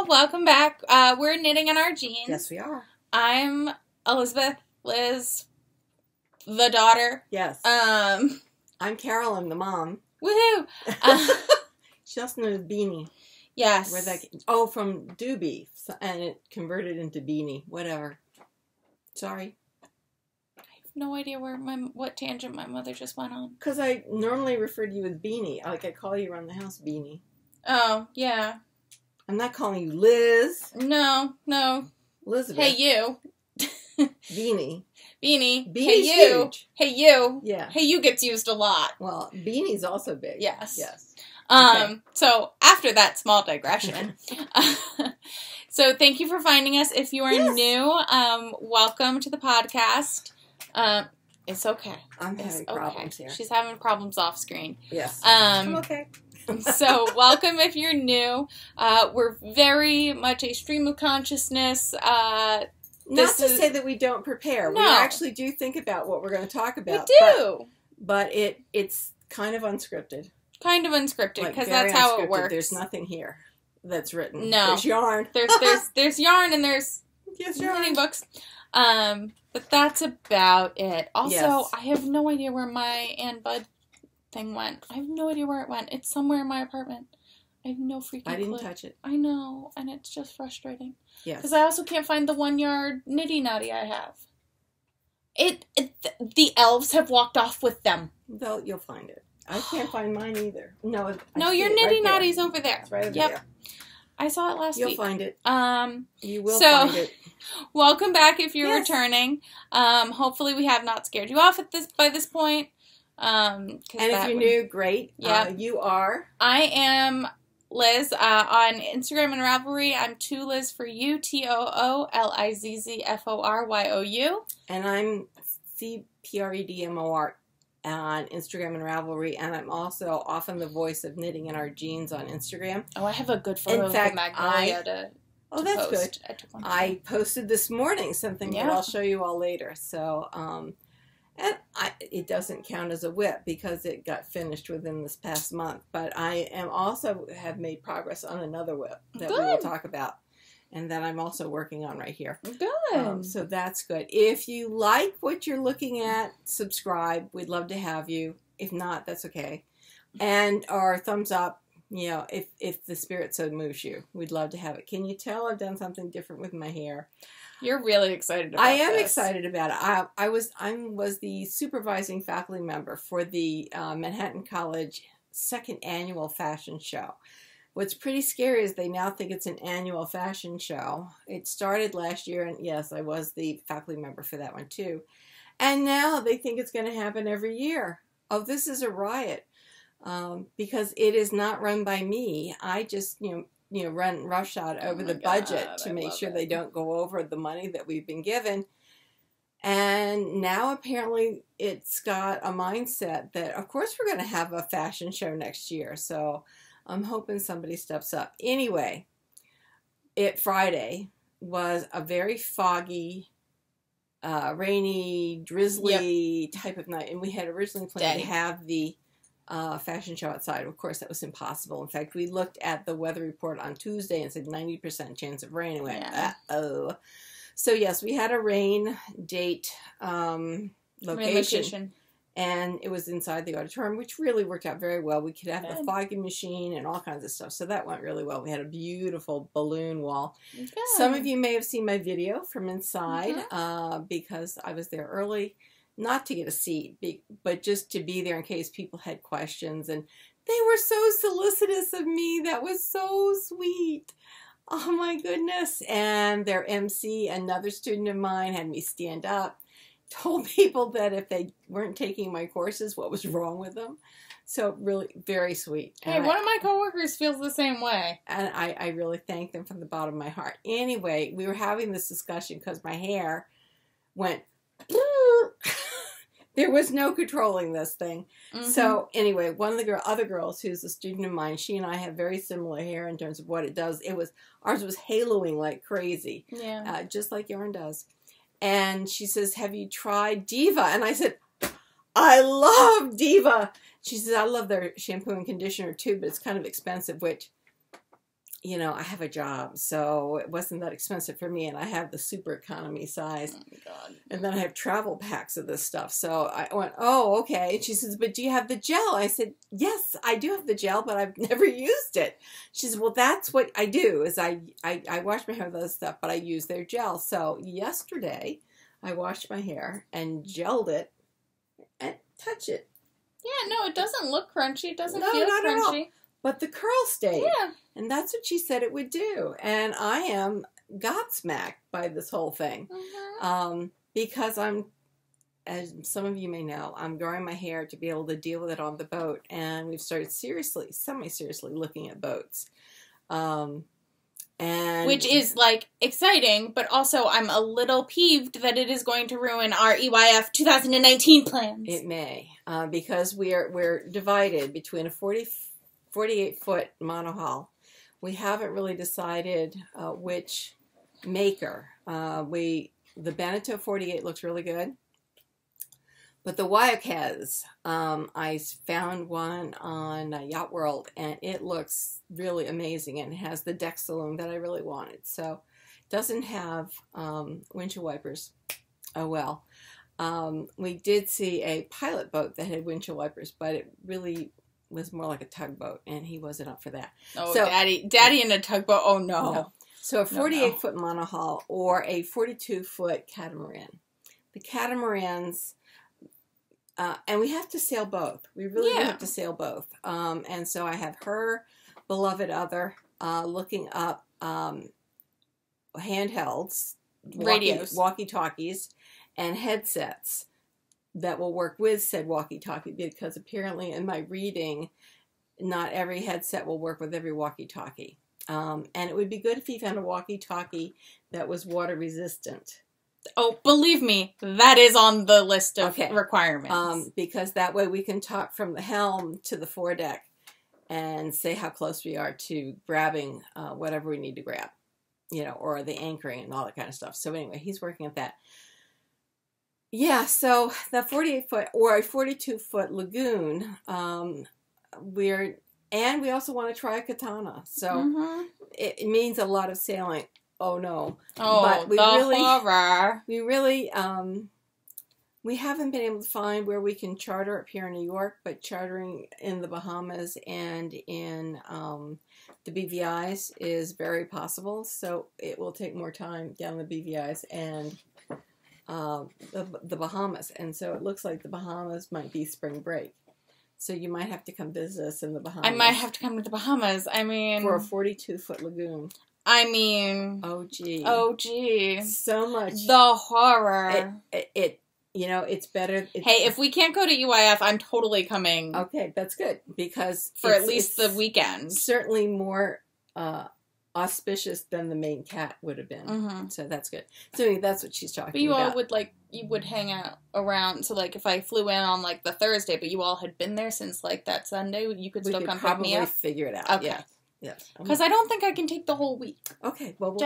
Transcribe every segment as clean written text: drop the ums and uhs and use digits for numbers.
y'all. Welcome back. We're knitting in our jeans. Yes, we are. I'm Elizabeth, Liz, the daughter. Yes. I'm Carolyn, the mom. Woohoo! She also knows Beanie. Yes. Where that? From Doobie, and it converted into Beanie. Whatever. Sorry. I have no idea what tangent my mother just went on. Because I normally refer to you as Beanie. Like I call you around the house Beanie. Oh, yeah. I'm not calling you Liz. No. Elizabeth. Hey, you. Beanie. Beanie. Beanie's hey, you. huge. Hey, you. Yeah. Hey, you gets used a lot. Well, Beanie's also big. Yes. Yes. Okay. So, after that small digression, so thank you for finding us. If you are new, welcome to the podcast. It's okay. I'm having problems here. She's having problems off screen. Yes. I'm okay. So, welcome if you're new. We're very much a stream of consciousness. Not to say that we don't prepare. No. We actually do think about what we're going to talk about. We do. But it's kind of unscripted. Kind of unscripted, because Like, that's how it works. There's nothing here that's written. No. There's yarn. There's yarn and there's knitting books. But that's about it. Also, I have no idea where my Ann Bud thing went. I have no idea where it went. It's somewhere in my apartment. I have no freaking clue. I didn't touch it. I know, and it's just frustrating. Yes. Because I also can't find the 1 yard nitty nutty I have. The elves have walked off with them. Though you'll find it. I can't find mine either. No, your nitty nutty's over there. It's right over there. I saw it last week. You'll find it. You will find it. Welcome back if you're returning. Hopefully we have not scared you off by this point. And if you're new, great. Yeah. You are. I am Liz on Instagram and Ravelry. I'm Toolizzforyou, Toolizzforyou. And I'm cpredmor on Instagram and Ravelry, and I'm also often the voice of Knitting in Our Jeans on Instagram. Oh, I have a good photo of the Magnolia to that's post. Good. I posted this morning something that I'll show you all later. So, and it doesn't count as a WIP because it got finished within this past month. But I am also have made progress on another WIP that we will talk about, and that I'm also working on right here. Good. So that's good. If you like what you're looking at, subscribe. We'd love to have you. If not, that's okay. And our thumbs up, if the spirit so moves you, we'd love to have it. Can you tell I've done something different with my hair? You're really excited about it. I am excited about it. I was the supervising faculty member for the Manhattan College second annual fashion show. What's pretty scary is they now think it's an annual fashion show. It started last year, and yes, I was the faculty member for that one too. And now they think it's going to happen every year. Oh, this is a riot because it is not run by me. I just, run roughshod over the budget to make sure they don't go over the money that we've been given. And now apparently it's got a mindset that, of course, we're going to have a fashion show next year. So I'm hoping somebody steps up. Anyway, Friday was a very foggy, rainy, drizzly type of night. And we had originally planned to have the fashion show outside. Of course, that was impossible. In fact, we looked at the weather report on Tuesday and said 90% chance of rain. And we went, uh-oh. So, yes, we had a rain date location. And it was inside the auditorium, which really worked out very well. We could have the fogging machine and all kinds of stuff. So that went really well. We had a beautiful balloon wall. Good. Some of you may have seen my video from inside because I was there early, not to get a seat, but just to be there in case people had questions. And they were so solicitous of me. That was so sweet. Oh, my goodness. And their MC, another student of mine, had me stand up. Told people that if they weren't taking my courses, what was wrong with them. So really, very sweet. Hey, one of my coworkers feels the same way. And I really thank them from the bottom of my heart. Anyway, we were having this discussion because my hair went... There was no controlling this thing. So anyway, one of the other girls who's a student of mine, she and I have very similar hair in terms of what it does. Ours was haloing like crazy. Yeah. Just like yarn does. And she says, have you tried Diva? And I said, I love Diva. She says, I love their shampoo and conditioner too, but it's kind of expensive, which you know, I have a job, so it wasn't that expensive for me, and I have the super economy size. Oh my God. And then I have travel packs of this stuff. So I went, oh, okay. And she says, but do you have the gel? I said, yes, I do have the gel, but I've never used it. She says, well, that's what I do, is I wash my hair with other stuff, but I use their gel. So yesterday, I washed my hair and gelled it and touch it. Yeah, no, it doesn't look crunchy. It doesn't feel not crunchy. at all. But the curl stayed. Yeah. And that's what she said it would do. And I am gobsmacked by this whole thing. Mm-hmm. Because I'm, as some of you may know, I'm growing my hair to be able to deal with it on the boat. And we've started semi-seriously looking at boats. And which is, like, exciting, but also I'm a little peeved that it is going to ruin our EYF 2019 plans. It may. Because we're divided between a 48-foot monohull. We haven't really decided which maker. The Beneteau 48 looks really good. But the Wyoquets, I found one on Yacht World, and it looks really amazing, and it has the deck saloon that I really wanted. So it doesn't have windshield wipers. Oh well. We did see a pilot boat that had windshield wipers, but it really was more like a tugboat, and he wasn't up for that. Oh, so, Daddy in a tugboat. Oh, no. So a 48-foot monohull or a 42-foot catamaran. The catamarans, and we have to sail both. We really do have to sail both. And so I have her beloved other looking up handhelds, radios, walkie-talkies, and headsets that will work with said walkie-talkie, because apparently in my reading, not every headset will work with every walkie-talkie. And it would be good if you found a walkie-talkie that was water resistant. Oh, believe me, that is on the list of requirements. Because that way we can talk from the helm to the foredeck and say how close we are to grabbing whatever we need to grab, you know, or the anchoring and all that kind of stuff. So anyway, he's working at that. Yeah, so the 48-foot or a 42-foot lagoon, we also want to try a katana. So it means a lot of sailing. Oh no! Oh, but horror! We really, we haven't been able to find where we can charter up here in New York, but chartering in the Bahamas and in the BVIs is very possible. So it will take more time down the BVIs and the Bahamas, and so it looks like the Bahamas might be spring break. So you might have to come visit us in the Bahamas. I might have to come to the Bahamas. I mean, for a 42-foot lagoon. I mean, oh gee, so much. The horror. It you know, it's better. Hey, if we can't go to UIF, I'm totally coming. Okay, that's good, because for at least the weekend. Certainly more auspicious than the main cat would have been. So that's good. So anyway, that's what she's talking about. But you all would you would hang out around. So like if I flew in on like the Thursday, but you all had been there since like that Sunday, you could still come pick me up. Figure it out. Okay. Yeah. Yes. Because I don't think I can take the whole week. Okay. Well, we'll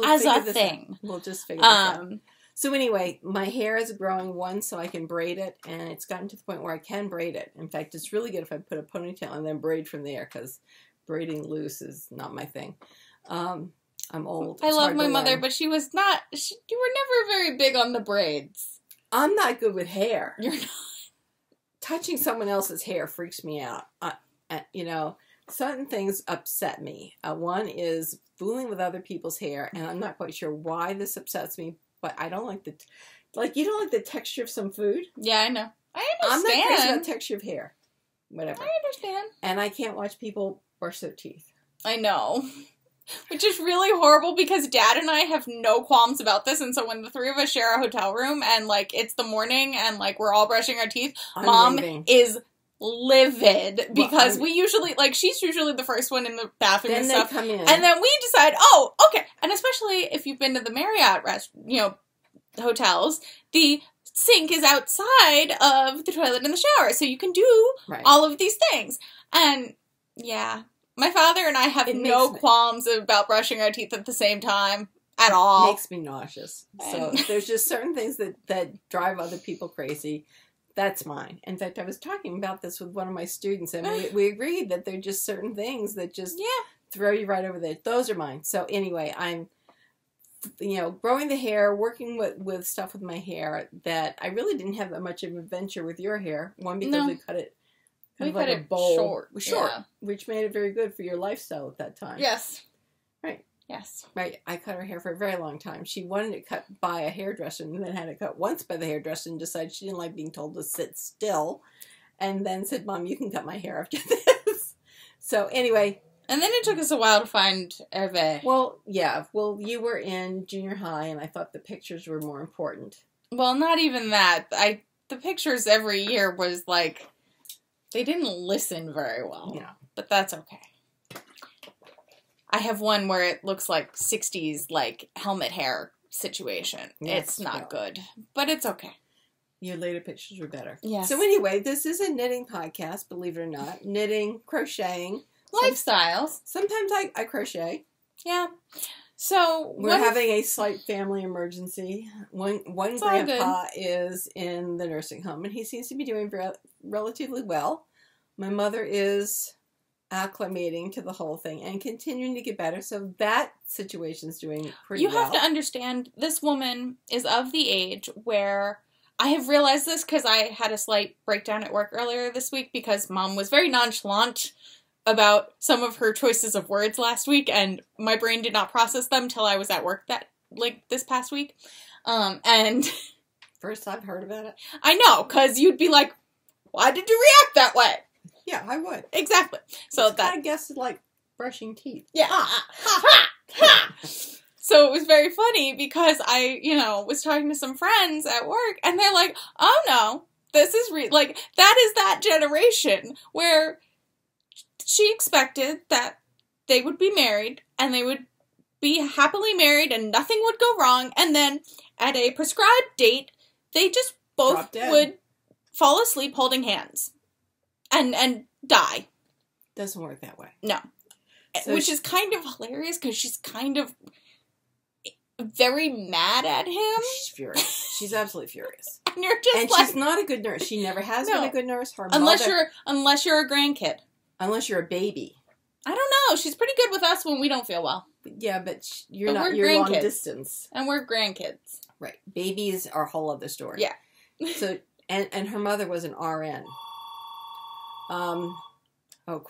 as a thing. We'll just figure this out. So anyway, my hair is growing so I can braid it, and it's gotten to the point where I can braid it. In fact, it's really good if I put a ponytail and then braid from there, because braiding loose is not my thing. I'm old. I love my mother, but you were never very big on the braids. I'm not good with hair. You're not. Touching someone else's hair freaks me out. You know, certain things upset me. One is fooling with other people's hair, and I'm not quite sure why this upsets me, but I don't like you don't like the texture of some food? Yeah, I know. I understand. I'm not crazy about the texture of hair. Whatever. I understand. And I can't watch people brush their teeth. I know. Which is really horrible, because Dad and I have no qualms about this, and so when the three of us share a hotel room and like it's the morning and like we're all brushing our teeth, Mom is livid, because we usually she's usually the first one in the bathroom then and stuff, come in. and then we decide, oh, okay, and especially if you've been to the Marriott hotels, the sink is outside of the toilet and the shower, so you can do all of these things, and yeah. My father and I have no qualms about brushing our teeth at the same time at all. It makes me nauseous. So there's just certain things that drive other people crazy. That's mine. In fact, I was talking about this with one of my students, and we agreed that there are just certain things that just throw you right over there. Those are mine. So anyway, I'm, growing the hair, working with stuff with my hair that I really didn't have that much of an adventure with your hair. One, because we cut it like a bowl. Short, which made it very good for your lifestyle at that time. Yes. Right. Yes. Right. I cut her hair for a very long time. She wanted it cut by a hairdresser and then had it cut once by the hairdresser and decided she didn't like being told to sit still. And then said, Mom, you can cut my hair after this. So anyway. And then it took us a while to find Hervé. Well, yeah. Well, you were in junior high and I thought the pictures were more important. Well, not even that. The pictures every year was like, they didn't listen very well. Yeah. But that's okay. I have one where it looks like 60s, like, helmet hair situation. Yes, it's not good. But it's okay. Your later pictures were better. Yes. So anyway, this is a knitting podcast, believe it or not. Knitting, crocheting. Lifestyles. Sometimes I crochet. Yeah. So we're having a slight family emergency. One grandpa is in the nursing home, and he seems to be doing relatively well. My mother is acclimating to the whole thing and continuing to get better. So that situation's doing pretty well. You have to understand, this woman is of the age where I have realized this because I had a slight breakdown at work earlier this week because Mom was very nonchalant about some of her choices of words last week, and my brain did not process them till I was at work this past week. And first I've heard about it. I know, because you'd be like, why did you react that way? Yeah, I would. Exactly. So that, I guess, it's like brushing teeth. Yeah. So it was very funny because I, was talking to some friends at work, and they're like, oh no, this is that is that generation where she expected that they would be married and they would be happily married and nothing would go wrong. And then at a prescribed date, they just both would fall asleep holding hands and die. Doesn't work that way. No. So which is kind of hilarious because she's kind of very mad at him. She's furious. She's absolutely furious. And you're just and she's not a good nurse. She never has been a good nurse. Her unless you're a grandkid. Unless you're a baby. I don't know. She's pretty good with us when we don't feel well. Yeah, but you're long distance. And we're grandkids. Right. Babies are a whole other story. Yeah. So and her mother was an RN.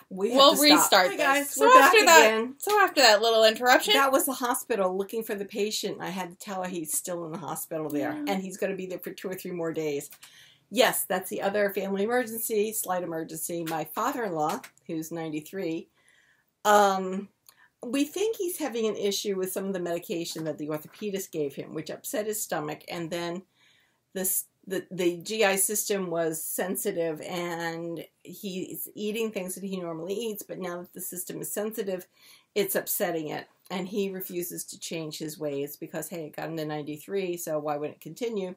We'll restart this. Hi guys, so we're back again. So after that little interruption. That was the hospital looking for the patient. I had to tell her he's still in the hospital there. And he's going to be there for 2 or 3 more days. Yes, that's the other family emergency, slight emergency. My father-in-law, who's 93, we think he's having an issue with some of the medication that the orthopedist gave him, which upset his stomach. And then the GI system was sensitive, and he's eating things that he normally eats. But now that the system is sensitive, it's upsetting it. And he refuses to change his ways because, hey, it got him to 93, so why wouldn't it continue?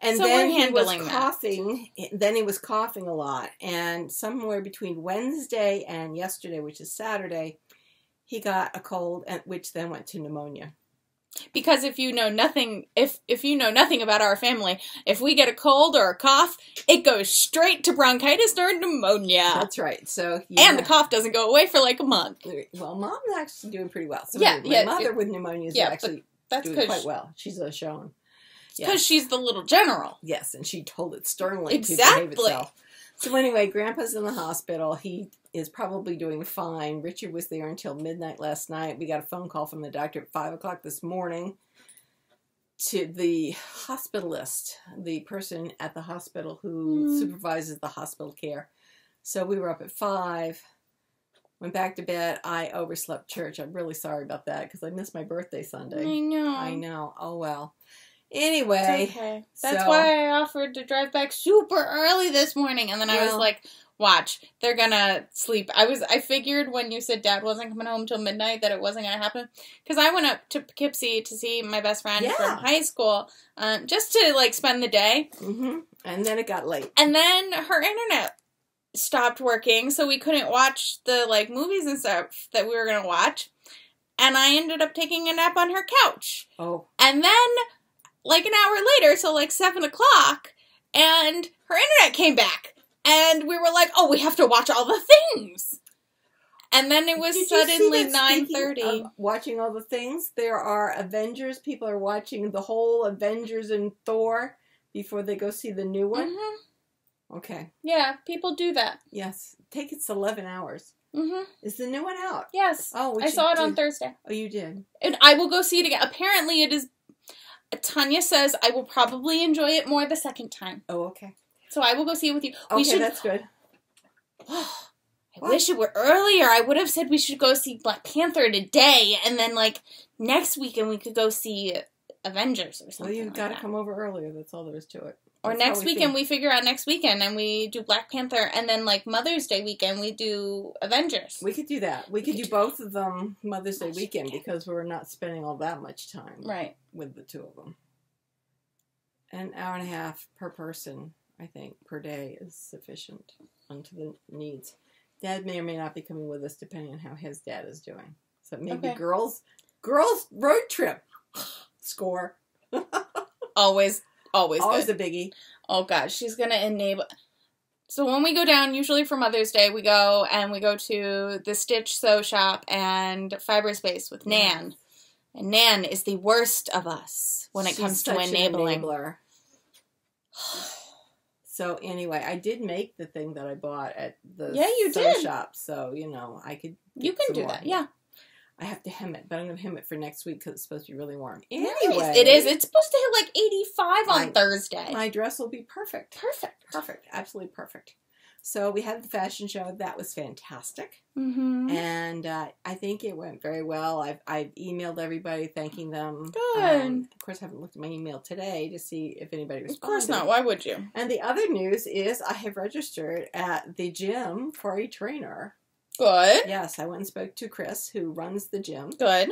And so then he was coughing. Then he was coughing a lot. And somewhere between Wednesday and yesterday, which is Saturday, he got a cold, which then went to pneumonia. Because if you know nothing, if you know nothing about our family, if we get a cold or a cough, it goes straight to bronchitis or pneumonia. That's right. So and the cough doesn't go away for like a month. Well, Mom's actually doing pretty well. So my mother with pneumonia is actually doing quite well. She's a Shannon. Because she's the little general. Yes, and she told it sternly to behave itself. So anyway, Grandpa's in the hospital. He is probably doing fine. Richard was there until midnight last night. We got a phone call from the doctor at 5 o'clock this morning to the hospitalist, the person at the hospital who supervises the hospital care. So we were up at 5, went back to bed. I overslept church. I'm really sorry about that because I missed my birthday Sunday. I know. Oh, well. Anyway. It's okay. That's why I offered to drive back super early this morning. And then I was like, watch, they're gonna sleep. I figured when you said Dad wasn't coming home till midnight that it wasn't gonna happen. Because I went up to Poughkeepsie to see my best friend from high school, just to, spend the day. Mm-hmm. And then it got late. And then her internet stopped working, so we couldn't watch the, movies and stuff that we were gonna watch. And I ended up taking a nap on her couch. Oh. And then, an hour later, so 7 o'clock, and her internet came back. And we were like, oh, we have to watch all the things. And then it was suddenly 9:30. Watching all the things, there are Avengers. People are watching the whole Avengers and Thor before they go see the new one. Mm-hmm. Okay. Yeah, people do that. Yes. It's 11 hours. Mm-hmm. Is the new one out? Yes. Oh, I saw it on Thursday. Oh, you did? And I will go see it again. Apparently it is... Tanya says I will probably enjoy it more the second time. Oh, okay. So I will go see it with you. Okay, that's good. I wish it were earlier. I would have said we should go see Black Panther today, and then, like, next weekend we could go see Avengers or something. Well, you've got to come over earlier. That's all there is to it. Or next weekend, we figure out next weekend, and we do Black Panther, and then, like, Mother's Day weekend, we do Avengers. We could do that. We could do both of them Mother's Day weekend, because we're not spending all that much time with the two of them. An hour and a half per person, I think, per day is sufficient onto the needs. Dad may or may not be coming with us, depending on how his dad is doing. So maybe girls road trip. Score. Always good. Always a biggie. Oh, gosh. She's going to enable... So when we go down, usually for Mother's Day, we go to the Stitch Sew Shop and Fiber Space with Nan. And Nan is the worst of us when it comes to enabling. So anyway, I did make the thing that I bought at the sew shop. So, I could... You can do that, yeah. I have to hem it, but I'm going to hem it for next week because it's supposed to be really warm. Anyway. It is. It's supposed to hit like 85 on Thursday. My dress will be perfect. Perfect. Absolutely perfect. So we had the fashion show. That was fantastic. Mm-hmm. And I think it went very well. I've emailed everybody thanking them. Good. Of course, I haven't looked at my email today to see if anybody responded. Of course not. Why would you? And the other news is I have registered at the gym for a trainer. Good. Yes, I went and spoke to Chris, who runs the gym. Good.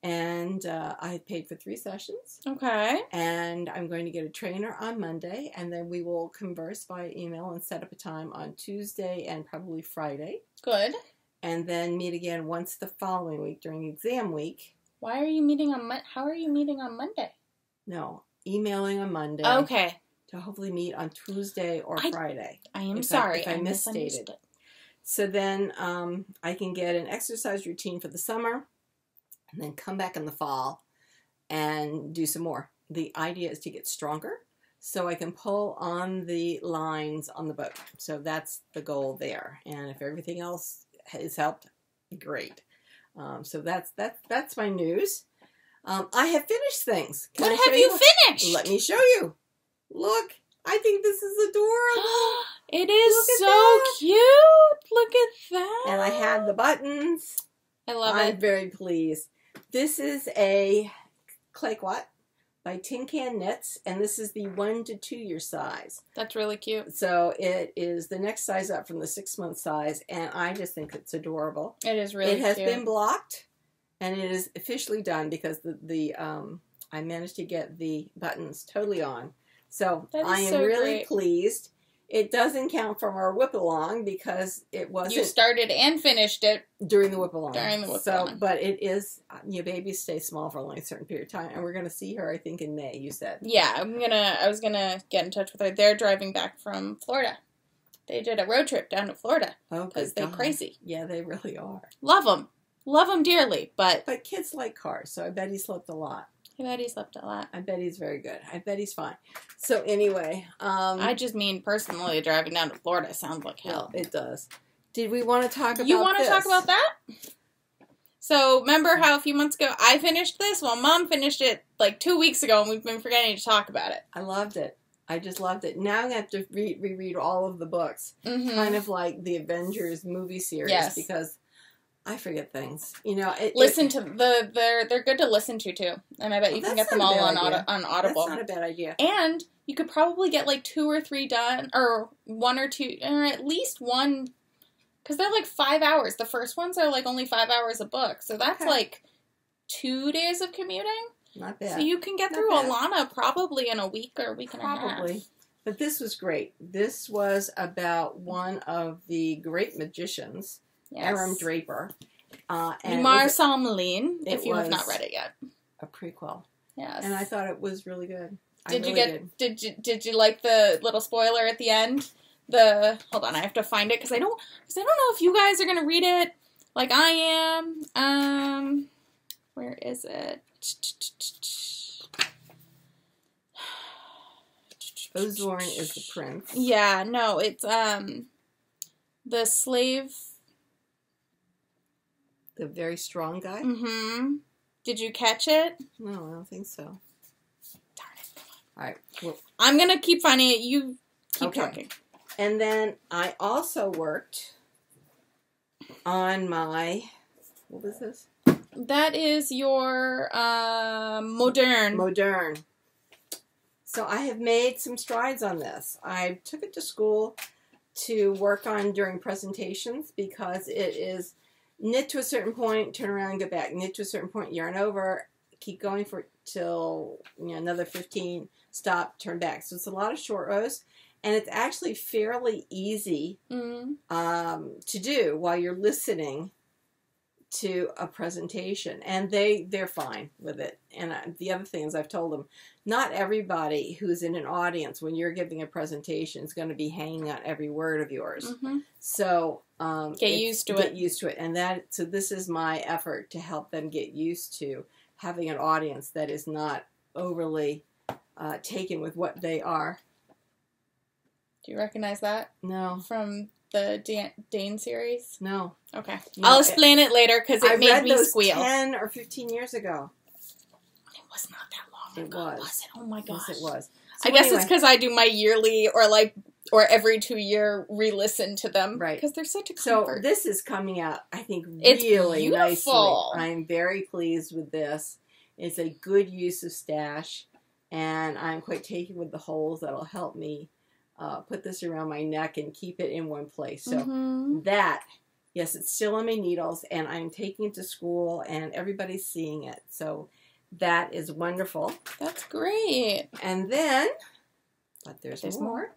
And I paid for 3 sessions. Okay. And I'm going to get a trainer on Monday, and then we will converse via email and set up a time on Tuesday and probably Friday. Good. And then meet again once the following week during exam week. How are you meeting on Monday? No, emailing on Monday. Okay. To hopefully meet on Tuesday or Friday. I am sorry. If I misstated. So then I can get an exercise routine for the summer and then come back in the fall and do some more. The idea is to get stronger so I can pull on the lines on the boat. So that's the goal there. And if everything else has helped, great. So that's my news. I have finished things. What have you finished? Let me show you. Look. I think this is adorable. It is so cute. Look at that. And I had the buttons. I love it. I'm very pleased. This is a Clayoquot by Tin Can Knits, and this is the 1 to 2 year size. That's really cute. So it is the next size up from the 6-month size, and I just think it's adorable. It is really cute. It has been blocked, and it is officially done because I managed to get the buttons totally on. So I am really pleased. It doesn't count from our whip along because it wasn't. You started and finished it during the whip along. So, but it is. Your babies stay small for only a certain period of time, and we're going to see her. I think in May. You said. Yeah, I was gonna get in touch with her. They're driving back from Florida. They did a road trip down to Florida. Oh, because they're crazy. Yeah, they really are. Love them dearly. But kids like cars, so I bet he slept a lot. I bet he slept a lot. I bet he's very good. I bet he's fine. So anyway. I just mean personally driving down to Florida sounds like hell. It does. Did we want to talk about You want to talk about that? So remember how a few months ago I finished this? Well, Mom finished it like 2 weeks ago and we've been forgetting to talk about it. I loved it. I just loved it. Now I'm going to have to reread all of the books. Mm-hmm. Kind of like the Avengers movie series. Yes. Because I forget things. Listen to they're good to listen to too, and I bet you can get them all on Audible. That's not a bad idea. And you could probably get like 2 or 3 done, or 1 or 2, or at least 1, because they're like 5 hours. The first ones are like only 5 hours a book, so that's like 2 days of commuting. Not bad. So you can get through Alana probably in a week or a week and a half. Probably. But this was great. This was about one of the great magicians. Yes. Aram Draper. Umar Salmaleen, if you have not read it yet. A prequel. Yes. And I thought it was really good. Did you like the little spoiler at the end? Hold on, I have to find it because I don't know if you guys are gonna read it. like I am. Where is it? Ozorn is the prince. Yeah, no, it's the slave. The very strong guy? Mm-hmm. Did you catch it? No, I don't think so. Darn it. Come on. All right. Well, I'm going to keep finding it. You keep talking. And then I also worked on my, what was this? That is your Moderne. Moderne. So I have made some strides on this. I took it to school to work on during presentations because it is knit to a certain point, turn around, go back. Knit to a certain point, yarn over, keep going for till another 15, stop, turn back. So it's a lot of short rows, and it's actually fairly easy to do while you're listening to a presentation, and they're fine with it. And the other thing is, I've told them, not everybody who's in an audience when you're giving a presentation is going to be hanging on every word of yours. So get used to it. Get used to it, and so this is my effort to help them get used to having an audience that is not overly taken with what they are. Do you recognize that? No. From the Dane series? No. Okay. No, I'll explain it later because it made me squeal. 10 or 15 years ago. It was not that long ago. Was it? Oh my gosh. Yes, it was. So I guess it's because I do my yearly or every 2-year re-listen to them. Right. Because they're such a comfort. So this is coming out, I think, it's really beautiful. nicely. I'm very pleased with this. It's a good use of stash, and I'm quite taken with the holes that'll help me put this around my neck and keep it in one place. So that, yes, it's still on my needles, and I'm taking it to school, and everybody's seeing it. So that is wonderful. That's great. And then, but there's more.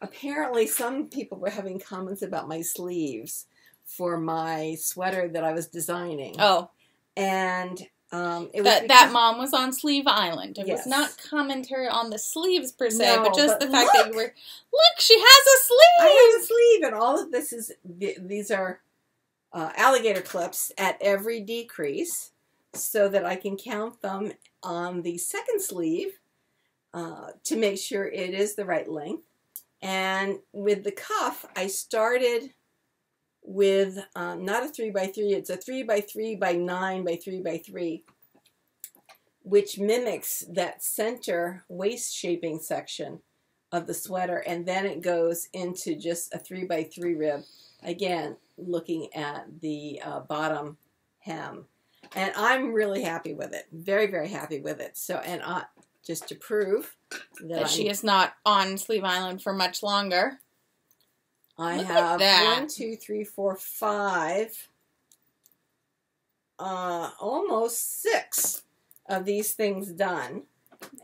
Apparently, some people were having comments about my sleeves for my sweater that I was designing. Oh. And it was that mom was on Sleeve Island. It was not commentary on the sleeves per se, but just the fact that you were, look, she has a sleeve! I have a sleeve, and all of this is, these are alligator clips at every decrease so that I can count them on the second sleeve to make sure it is the right length. And with the cuff, I started with not a 3x3, it's a 3x3 by 9 by 3x3, which mimics that center waist shaping section of the sweater, and then it goes into just a 3x3 rib, again looking at the bottom hem, and I'm really happy with it, very, very happy with it. So, and just to prove that she is not on Sleeve Island for much longer, I have 1, 2, 3, 4, 5, almost 6 of these things done,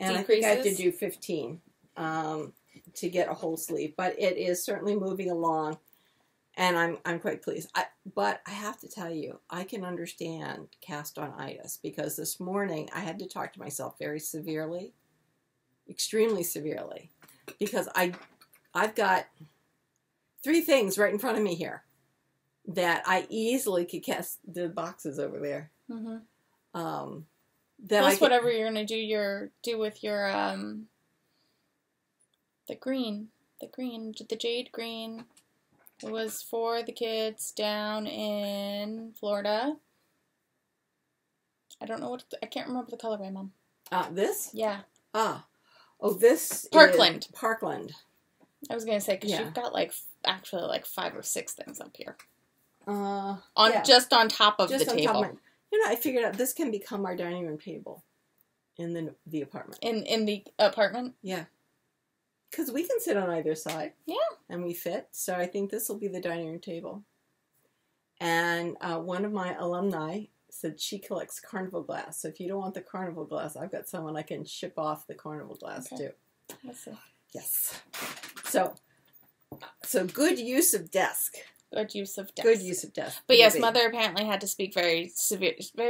and I think I have to do 15 to get a whole sleeve. But it is certainly moving along, and I'm quite pleased. But I have to tell you, I can understand cast-on-itis, because this morning I had to talk to myself very severely, extremely severely, because I've got 3 things right in front of me here that I easily could cast the boxes over there. Plus whatever you're gonna do with your the jade green. It was for the kids down in Florida. I don't know I can't remember the colorway, Mom. This? Yeah. Oh, this Parkland. Is Parkland. I was gonna say, because you've got actually 5 or 6 things up here. Just on top of the table. I figured out this can become our dining room table in the apartment. In the apartment? Yeah. Because we can sit on either side. Yeah. And we fit. So I think this will be the dining room table. And one of my alumni said she collects carnival glass. So if you don't want the carnival glass, I've got someone I can ship off the carnival glass to. Let's see. Yes. So good use of desk. Good use of desk. Good use of desk. But yes, Mother apparently had to speak very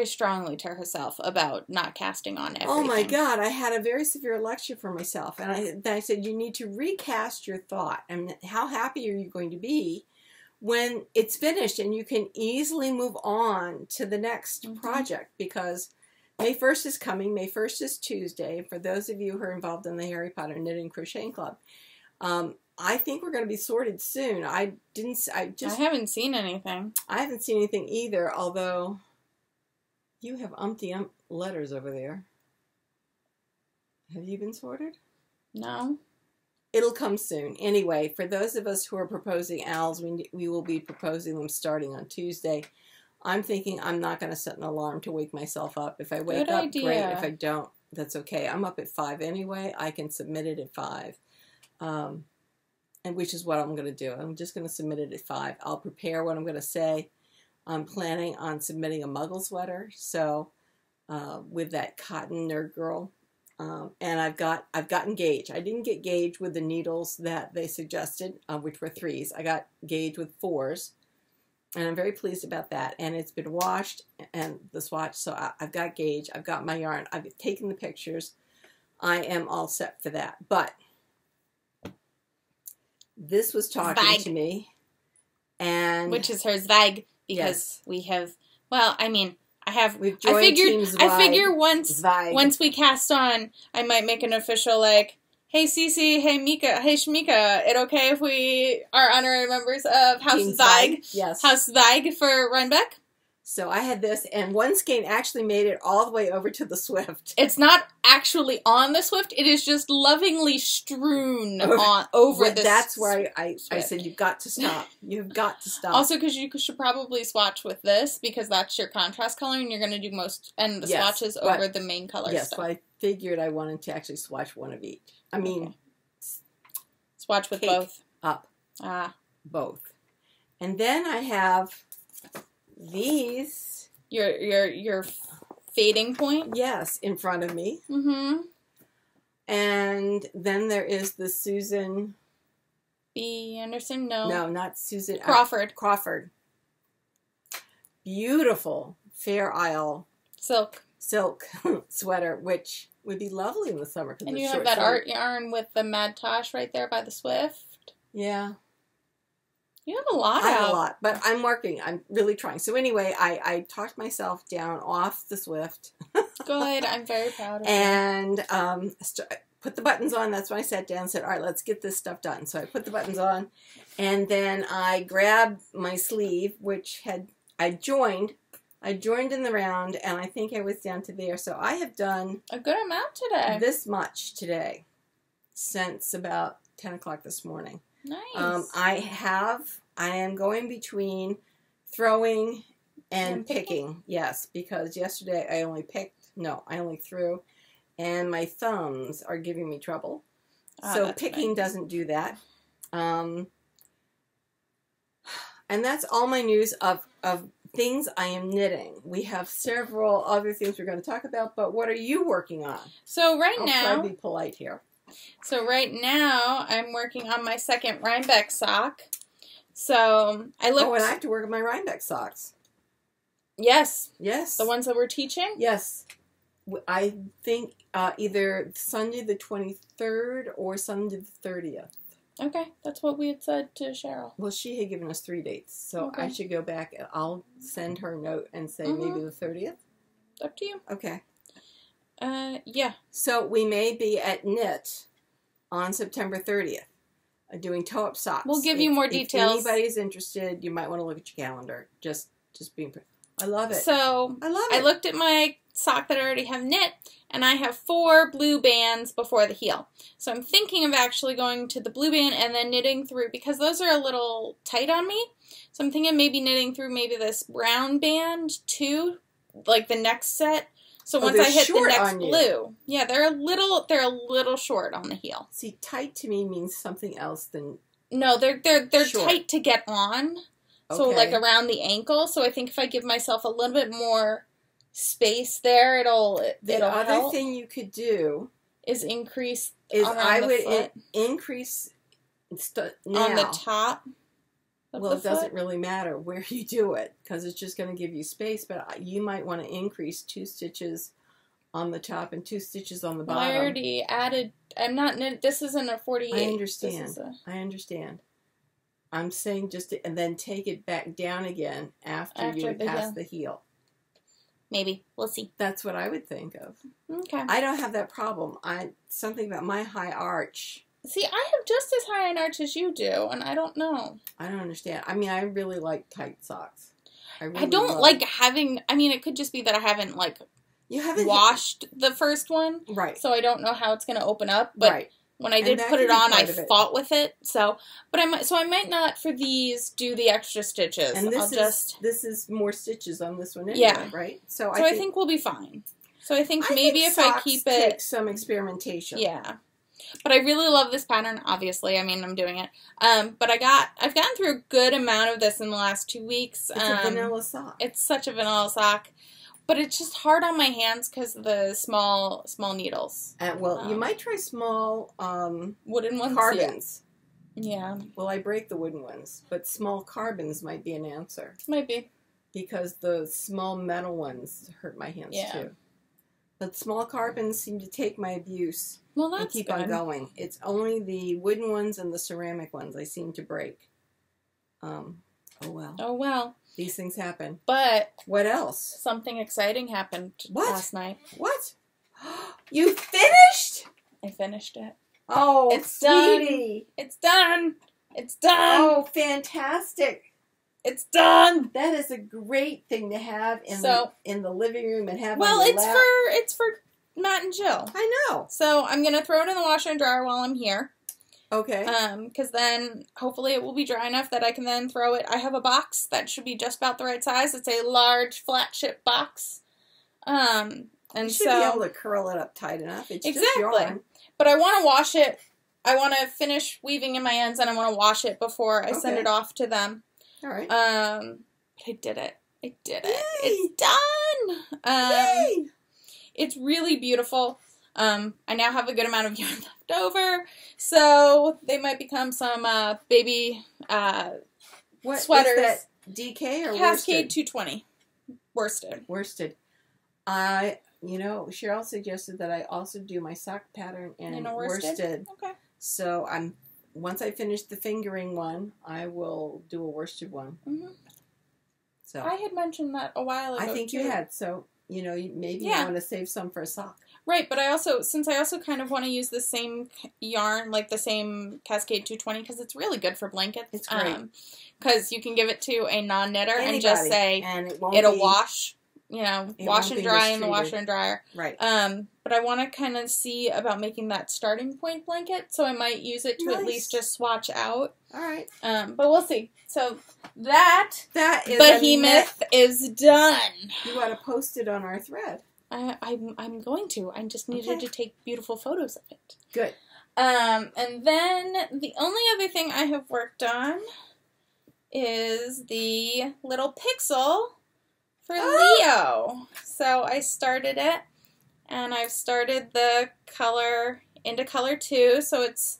strongly to herself about not casting on everything. Oh my God, I had a very severe lecture for myself, and I said, you need to recast your thought. And how happy are you going to be when it's finished, and you can easily move on to the next project, because May 1st is coming. May 1st is Tuesday. For those of you who are involved in the Harry Potter Knitting Crocheting Club, I think we're going to be sorted soon. I haven't seen anything. I haven't seen anything either, although you have umpty letters over there. Have you been sorted? No. It'll come soon. Anyway, for those of us who are proposing owls, we will be proposing them starting on Tuesday. I'm thinking I'm not going to set an alarm to wake myself up. If I wake up, great. If I don't, that's okay. I'm up at 5 anyway. I can submit it at 5, and which is what I'm going to do. I'm just going to submit it at 5. I'll prepare what I'm going to say. I'm planning on submitting a Muggle sweater, so with that cotton nerd girl. And I've gotten gauge. I didn't get gauge with the needles that they suggested, which were 3s. I got gauge with 4s, and I'm very pleased about that. And it's been washed and the swatch, so I've got gauge. I've got my yarn. I've taken the pictures. I am all set for that. But this was talking Zweig. To me, and which is her Zweig, because we have. Well, I mean. I figure once we cast on, I might make an official, like, hey Cece, hey Mika, hey Shamika, it okay if we are honorary members of House Zweig? Yes. House Zweig for Rhinebeck? So I had this, and one skein actually made it all the way over to the Swift. It's not actually on the Swift. It is just lovingly strewn over the That's where I said, you've got to stop. You've got to stop. Also, because you should probably swatch with this, because that's your contrast color, and you're going to do most, and the swatches over the main color stuff. So I figured I wanted to actually swatch one of each. I mean, swatch with both. Up. Both. And then I have these. Your fading point? Yes, in front of me. And then there is the Susan B. Anderson? No. No, not Susan. Crawford. Crawford. Beautiful Fair Isle silk sweater, which would be lovely in the summer. And you have that art yarn with the Mad Tosh right there by the Swift. Yeah. You have a lot. I have a lot, but I'm working. I'm really trying. So anyway, I talked myself down off the Swift. Good. I'm very proud of you. And put the buttons on. That's when I sat down and said, all right, let's get this stuff done. So I put the buttons on, and then I grabbed my sleeve, which I joined in the round, and I think I was down to there. So I have done a good amount today. This much today since about 10 o'clock this morning. Nice. I am going between throwing and picking. Yes, because yesterday I only threw, and my thumbs are giving me trouble. So picking doesn't do that. And that's all my news of things I am knitting. We have several other things we're going to talk about, but what are you working on? So now... I'll try to be polite here. So right now, I'm working on my second Rhinebeck sock. So I looked... Oh, and I have to work on my Rhinebeck socks. Yes. Yes. The ones that we're teaching? Yes. I think either Sunday the 23rd or Sunday the 30th. Okay. That's what we had said to Cheryl. Well, she had given us 3 dates, so I should go back and I'll send her a note and say maybe the 30th. Up to you. Okay. Yeah. So we may be at Knit on September 30th, doing toe-up socks. We'll give you more details. If anybody's interested, you might want to look at your calendar. Just being... I love it. So I love it. I looked at my sock that I already have knit, and I have 4 blue bands before the heel. So I'm thinking of actually going to the blue band and then knitting through, because those are a little tight on me. So I'm thinking maybe knitting through maybe this brown band too, like the next set. So once I hit the next blue, yeah, they're a little short on the heel. See, tight to me means something else than no, they're tight to get on. So like around the ankle. So I think if I give myself a little bit more space there, it'll other help. Thing you could do is increase. I would increase now. On the top. Well, it doesn't really matter where you do it, because it's just going to give you space. But you might want to increase 2 stitches on the top and 2 stitches on the bottom. Well, I already added. I'm not. This isn't a 48. I understand. I understand. I'm saying and then take it back down again after you pass the heel. Maybe. We'll see. That's what I would think of. Okay. I don't have that problem. Something about my high arch. See, I have just as high an arch as you do, and I don't know. I don't understand. I mean, I really like tight socks. I don't like having... I mean, it could just be that I haven't, like, washed the first one. Right. So I don't know how it's going to open up. But when I did put it on, I fought with it. So, but I might not, for these, do the extra stitches. And this is more stitches on this one anyway, right? So I think we'll be fine. So I think maybe if I keep it... take some experimentation. Yeah. But I really love this pattern, obviously. I mean, I'm doing it. But I've gotten through a good amount of this in the last 2 weeks. It's a vanilla sock. It's such a vanilla sock. But it's just hard on my hands because of the small needles. You might try small wooden ones. Carbons. Yeah. Well, I break the wooden ones, but small carbons might be an answer. Might be. Because the small metal ones hurt my hands too. But small carbons seem to take my abuse and keep on going. It's only the wooden ones and the ceramic ones I seem to break. Oh well. Oh well. These things happen. But what else? Something exciting happened last night. What? You finished? I finished it. Oh, it's done. It's done. It's done. Oh, fantastic. It's done. That is a great thing to have in the living room and have. Well, it's for Matt and Jill. I know. So I'm gonna throw it in the washer and dryer while I'm here. Okay. Because then hopefully it will be dry enough that I can then throw it. I have a box that should be just about the right size. It's a large flat ship box. And you should be able to curl it up tight enough. It's just yarn. But I want to wash it. I want to finish weaving in my ends, and I want to wash it before I send it off to them. All right. But I did it. I did it. Yay! It's done. Yay! It's really beautiful. I now have a good amount of yarn left over, so they might become some baby what sweaters. Is that DK or Cascade 220 worsted. Worsted. Cheryl suggested that I also do my sock pattern in worsted. Okay. So once I finish the fingering one, I will do a worsted one. Mm-hmm. So I had mentioned that a while ago. I think you had. So maybe you want to save some for a sock. Right, but since I also kind of want to use the same yarn, like the same Cascade 220, because it's really good for blankets. It's great. Because you can give it to a non-knitter and just say, and it'll wash, wash and dry in the washer and dryer. Right. But I want to kind of see about making that starting point blanket, so I might use it to at least just swatch out. All right. But we'll see. So that is behemoth is done. You want to post it on our thread. I'm going to. I just needed to take beautiful photos of it. Good. And then the only other thing I have worked on is the little pixel for Leo. So I started it, and I've started the color into color 2. So it's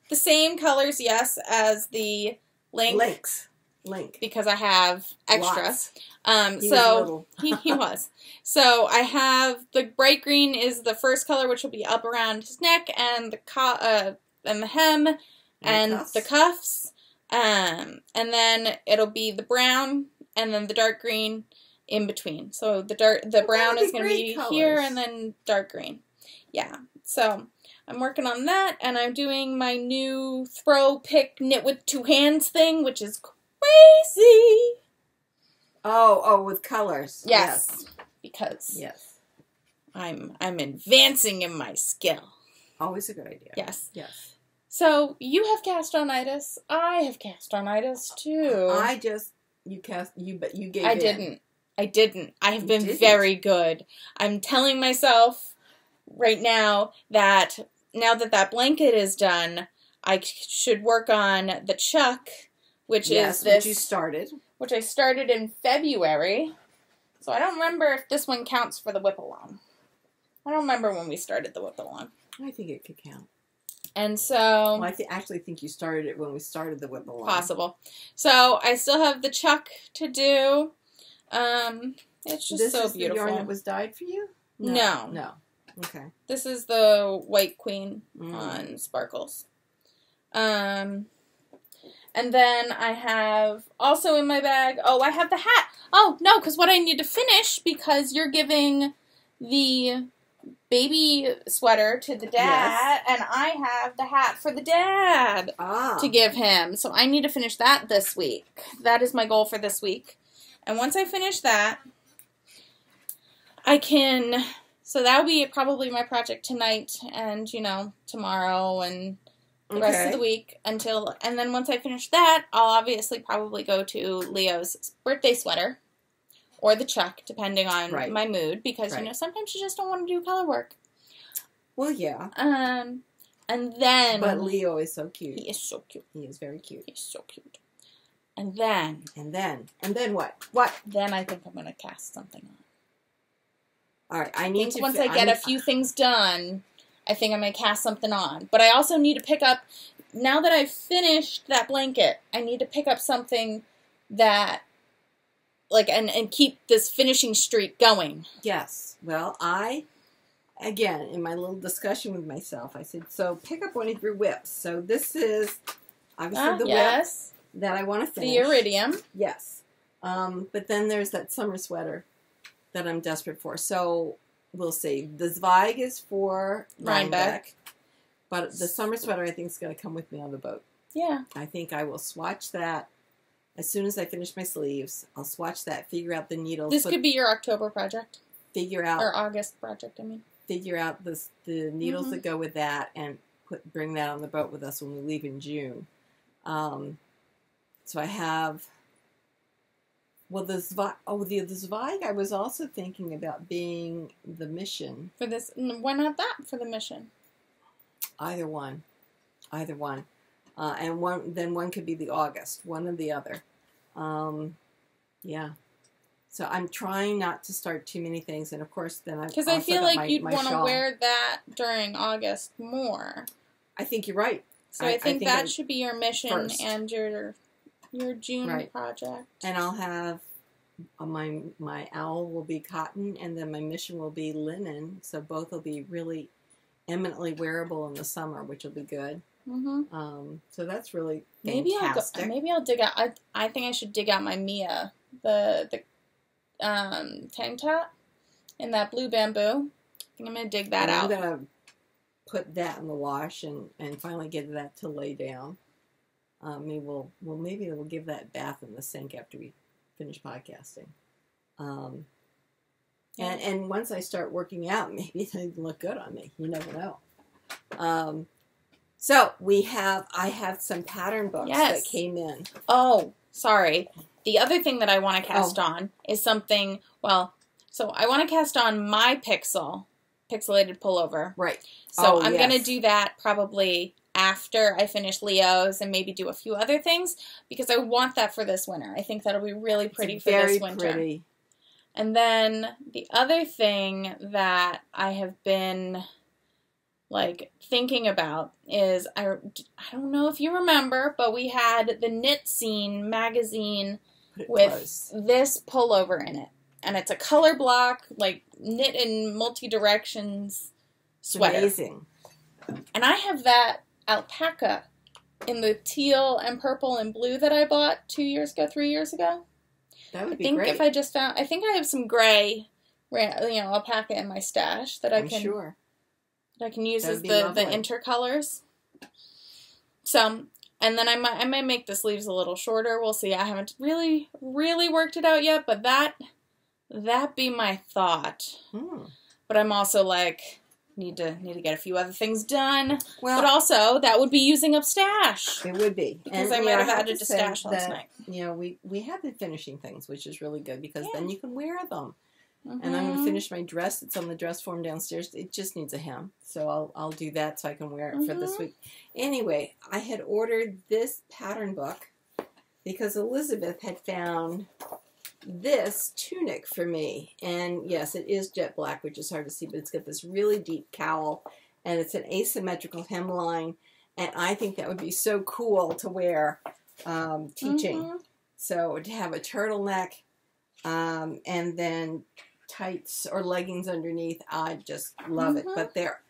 the same colors, yes, as the link because I have extra. Lots. He was. So I have the bright green is the first color, which will be up around his neck, and the hem and the cuffs. And then it'll be the brown and then the dark green in between. So the brown is going to be here and then dark green. Yeah. So I'm working on that, and I'm doing my new throw, pick, knit with 2 hands thing, which is crazy. Oh, with colors. Yes. Because I'm advancing in my skill. Always a good idea. Yes. Yes. So you have cast-on-itis. I have cast-on-itis too. But you gave in. I didn't. I have been very good. I'm telling myself right now that that blanket is done, I should work on the chuck, which is this. Which you started. Which I started in February. So I don't remember if this one counts for the whip-along. I don't remember when we started the whip-along. I think it could count. And so... Well, I actually think you started it when we started the whip-along. Possible. So I still have the chuck to do. It's just so beautiful. This is the yarn that was dyed for you? No. Okay. This is the White Queen on Sparkles. And And then I have also in my bag, oh, I have the hat. Oh, no, because what I need to finish, because you're giving the baby sweater to the dad, and I have the hat for the dad to give him. So I need to finish that this week. That is my goal for this week. And once I finish that, I can, so that'll be probably my project tonight and, you know, tomorrow and the rest of the week until, and then once I finish that, I'll obviously probably go to Leo's birthday sweater or the Chuck, depending on my mood, because, you know, sometimes you just don't want to do color work. Well, yeah. And then. But Leo is so cute. He is so cute. He is very cute. He's so cute. And then. And then what? What? Then I think I'm going to cast something on. All right, I need to. Once I get a few things done, I think I'm going to cast something on. But I also need to pick up, now that I've finished that blanket, I need to pick up something that, like, and keep this finishing streak going. Yes. Well, again, in my little discussion with myself, I said, so pick up one of your whips. So this is obviously the whip that I want to finish. The iridium. Yes. But then there's that summer sweater that I'm desperate for. So we'll see. The Zweig is for Rhinebeck, but the summer sweater I think is going to come with me on the boat. Yeah. I think I will swatch that as soon as I finish my sleeves. I'll swatch that, figure out the needles. This could be your October project. Figure out. Or August project, I mean. Figure out the needles that go with that and bring that on the boat with us when we leave in June. So I have. Well, the Zweig, I was also thinking about being the mission. For this, why not that for the mission? Either one. And one could be the August, one or the other. Yeah. So I'm trying not to start too many things, and of course then because I feel like you'd want to wear that during August more. I think you're right. So I think that should be your mission first. And your June project. And I'll have my owl will be cotton, and then my mission will be linen. So both will be really eminently wearable in the summer, which will be good. Mm-hmm. So that's really fantastic. Maybe I'll dig out. I think I should dig out my Mia, the tank top in that blue bamboo. I think I'm gonna dig that out. I'm gonna put that in the wash and finally get that to lay down. Maybe we'll give that a bath in the sink after we finish podcasting. And once I start working out, maybe they look good on me. You never know. So I have some pattern books that came in. Oh, sorry. The other thing that I want to cast on is something, so I want to cast on my pixelated pullover. Right. So I'm going to do that probably after I finish Leo's and maybe do a few other things because I want that for this winter. I think that'll be really pretty for this winter. Very pretty. And then the other thing that I have been thinking about is, I don't know if you remember, but we had the Knit Scene magazine with this pullover in it. And it's a color block, knit in multi-directions sweater. Amazing. And I have that alpaca in the teal and purple and blue that I bought 3 years ago. That would be great. I think I have some gray, alpaca in my stash that I can use as the intercolors. So, and then I might make the sleeves a little shorter. We'll see. I haven't really worked it out yet, but that be my thought. But I'm also need to get a few other things done. Well, but also that would be using up stash. It would be because I might have added to stash last night. We have been finishing things, which is really good because then you can wear them. Mm-hmm. And I'm going to finish my dress. It's on the dress form downstairs. It just needs a hem. So I'll do that so I can wear it for this week. Anyway, I had ordered this pattern book because Elizabeth had found this tunic for me. And yes, it is jet black, which is hard to see, but it's got this really deep cowl. And it's an asymmetrical hemline. And I think that would be so cool to wear teaching. Mm-hmm. So to have a turtleneck and then tights or leggings underneath, I just love it. But there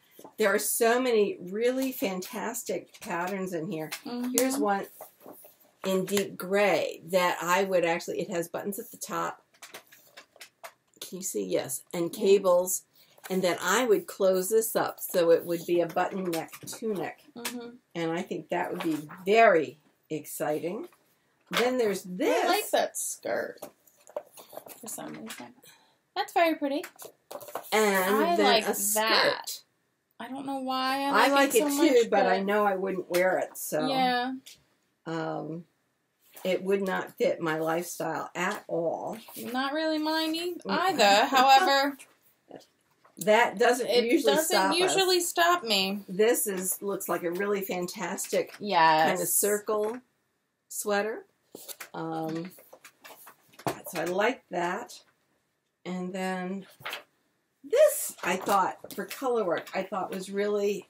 are so many really fantastic patterns in here. Here's one. in deep gray that I would actually, it has buttons at the top. Can you see? Yes. And cables. And then I would close this up so it would be a button neck tunic. And I think that would be very exciting. Then there's this. I like that skirt for some reason. That's very pretty. And I then like a skirt. that. I don't know why I like it so too, much, but I know I wouldn't wear it. So yeah. It would not fit my lifestyle at all. Not really mine either. However, that doesn't usually stop me. This looks like a really fantastic kind of circle sweater. So I like that. And then this, I thought, for color work, I thought was really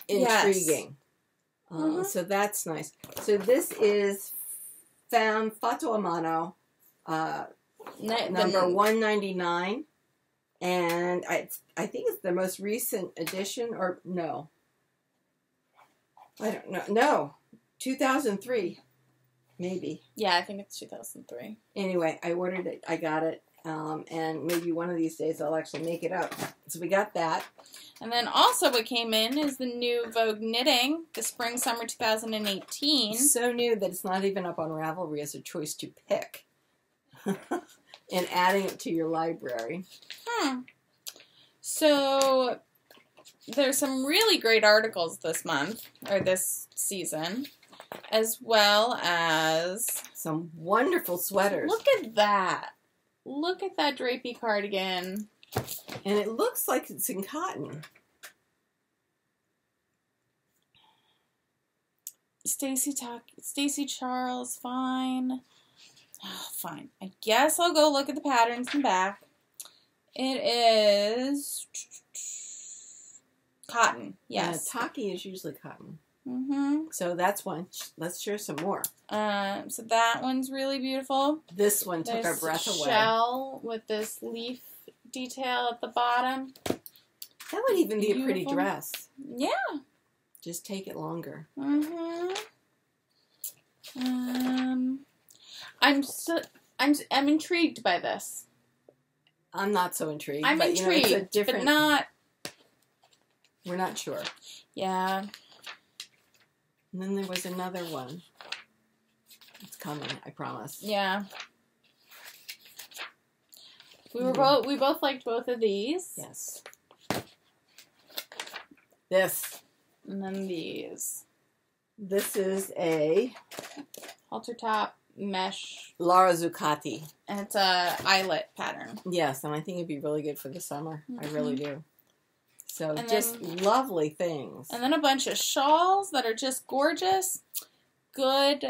intriguing. So that's nice. So this is Femme Fatto a Mano, number 199. And I think it's the most recent edition, or no. I don't know. No, 2003, maybe. Yeah, I think it's 2003. Anyway, I ordered it. I got it. And maybe one of these days I'll actually make it up. So we got that. And then also what came in is the new Vogue Knitting, the Spring-Summer 2018. So new that it's not even up on Ravelry as a choice to pick. And adding it to your library. So there's some really great articles this month, or this season, as well as some wonderful sweaters. Look at that. Look at that drapey cardigan. And it looks like it's in cotton. Stacy Charles, fine. Oh, fine. I guess I'll go look at the patterns in the back. It is cotton. Yes. Yeah, Taki is usually cotton. Mm-hmm. So that's one. Let's share some more. So that one's really beautiful. This one took our breath away. Shell with this leaf detail at the bottom. That would even be a pretty dress. Yeah. Just take it longer. Mm-hmm. I'm intrigued by this. I'm not so intrigued. I'm intrigued, it's a different, but not. We're not sure. Yeah. And then there was another one. It's coming, I promise. Yeah. We both liked both of these. Yes. This. And then these. This is a halter top mesh. Lara Zuccotti. And it's a eyelet pattern. Yes, and I think it'd be really good for the summer. I really do. So and just lovely things. And then a bunch of shawls that are just gorgeous. Good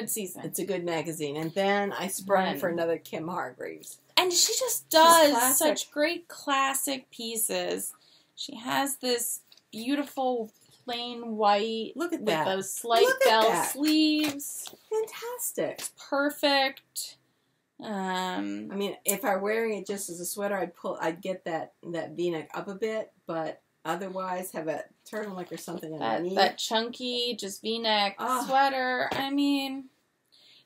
season. It's a good magazine. And then I sprung for another Kim Hargreaves. And she just does such great classic pieces. She has this beautiful plain white. Look at with that. Those slight bell sleeves. Fantastic. It's perfect. I mean, if I were wearing it just as a sweater, I'd get that V-neck up a bit, but otherwise have a turtleneck or something underneath. That chunky, just V-neck sweater. I mean,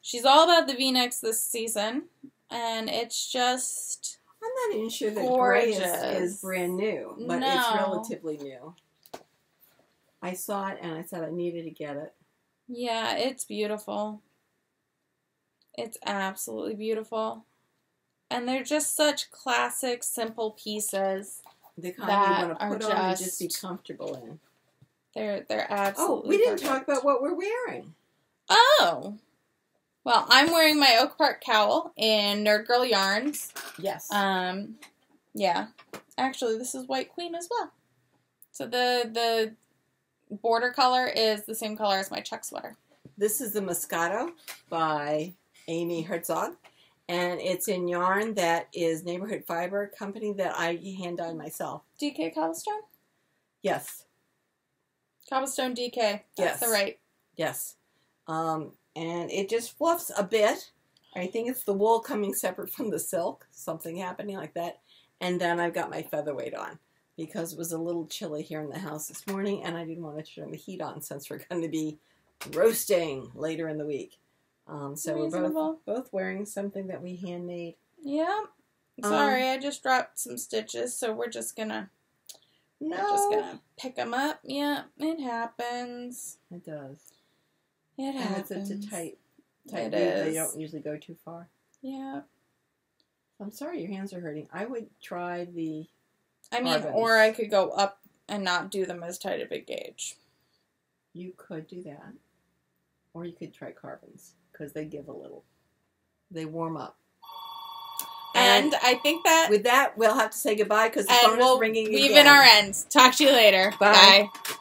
she's all about the V-necks this season, and it's just I'm not even sure that gorgeous. Gray is brand new, but it's relatively new. I saw it, and I said I needed to get it. Yeah, it's beautiful. It's absolutely beautiful. And they're just such classic, simple pieces. The kind you want to put on and just be comfortable in. They're absolutely we didn't talk about what we're wearing. Oh. Well, I'm wearing my Oak Park cowl in Nerd Girl Yarns. Yes. Yeah. Actually, this is White Queen as well. So the border color is the same color as my Chuck sweater. This is the Moscato by Amy Herzog, and it's in yarn that is Neighborhood Fiber Company that I hand dyed myself. DK Cobblestone? Yes. Cobblestone DK. That's the right. Yes. And it just fluffs a bit. I think it's the wool coming separate from the silk, something happening like that. And then I've got my Featherweight on because it was a little chilly here in the house this morning, and I didn't want to turn the heat on since we're going to be roasting later in the week. So Reasonable. we're both wearing something that we handmade. Yeah. Sorry, I just dropped some stitches, so we're just gonna pick them up. Yeah, it happens. It does. It happens. And it's a tight It weave. is. They don't usually go too far. Yeah. I'm sorry your hands are hurting. I would try the or I could go up and not do them as tight a big gauge. You could do that. Or you could try carbons, because they give a little. They warm up. And I think that... With that, we'll have to say goodbye, because the phone is ringing again. We'll leave in our ends. Talk to you later. Bye. Bye.